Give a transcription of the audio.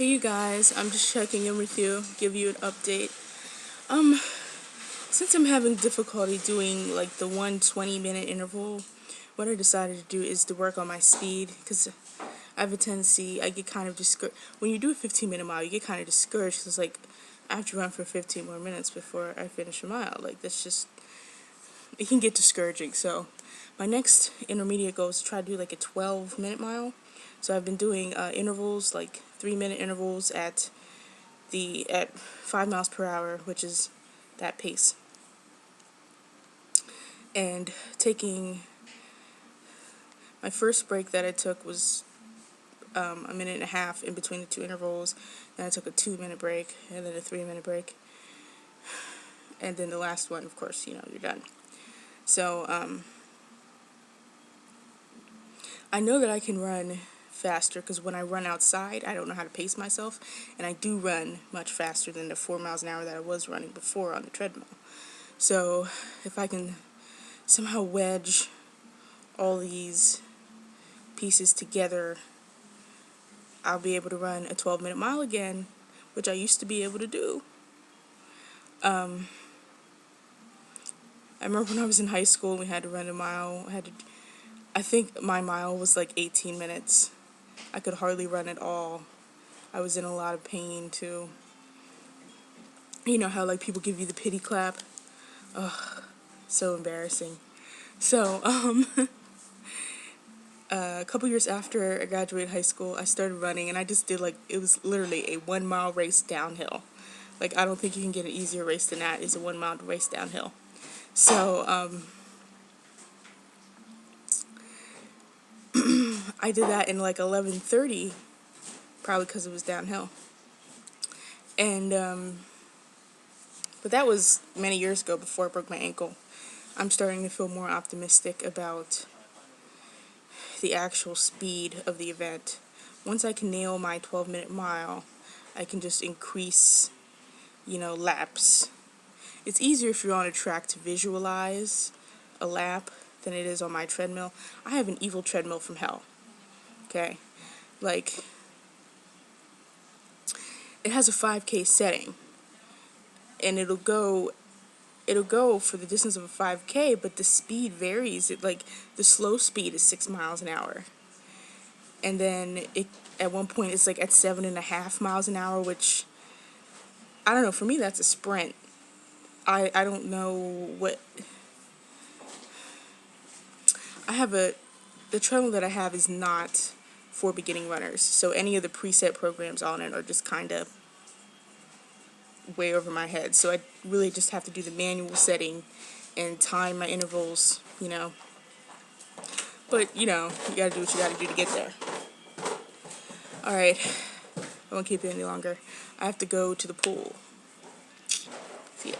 Hey you guys, I'm just checking in with you, give you an update. Um, since I'm having difficulty doing like the 1 20-minute interval, what I decided to do is to work on my speed, because I have a tendency, I get kind of discouraged. When you do a 15-minute mile, you get kind of discouraged, because like, I have to run for 15 more minutes before I finish a mile. Like, that's just, it can get discouraging. So, my next intermediate goal is to try to do like a 12-minute mile. So I've been doing intervals, like 3-minute intervals at 5 miles per hour, which is that pace. And taking my first break that I took was a minute and a half in between the two intervals. Then I took a 2-minute break, and then a 3-minute break. And then the last one, of course, you're done. So, I know that I can run faster, because when I run outside, I don't know how to pace myself, and I do run much faster than the 4 miles an hour that I was running before on the treadmill. So, if I can somehow wedge all these pieces together, I'll be able to run a 12-minute mile again, which I used to be able to do. I remember when I was in high school and we had to run a mile. I think my mile was like 18 minutes. I could hardly run at all. I was in a lot of pain too. You know how like people give you the pity clap? Ugh, so embarrassing. So, a couple years after I graduated high school, I started running, and I just did like, it was literally a 1 mile race downhill. Like, I don't think you can get an easier race than that. It's a 1 mile race downhill. So, I did that in like 11:30, probably because it was downhill. And, but that was many years ago before I broke my ankle. I'm starting to feel more optimistic about the actual speed of the event. Once I can nail my 12-minute mile, I can just increase, laps. It's easier if you're on a track to visualize a lap than it is on my treadmill. I have an evil treadmill from hell. Okay? Like, it has a 5K setting, and it'll go for the distance of a 5K, but the speed varies. The slow speed is 6 miles an hour. And then at one point it's like at 7.5 miles an hour, which, I don't know, for me that's a sprint. I don't know what, the treadmill that I have is not for beginning runners, so any of the preset programs on it are just kind of way over my head, so I really just have to do the manual setting and time my intervals, but you gotta do what you gotta do to get there. Alright, I won't keep you any longer. I have to go to the pool. See ya.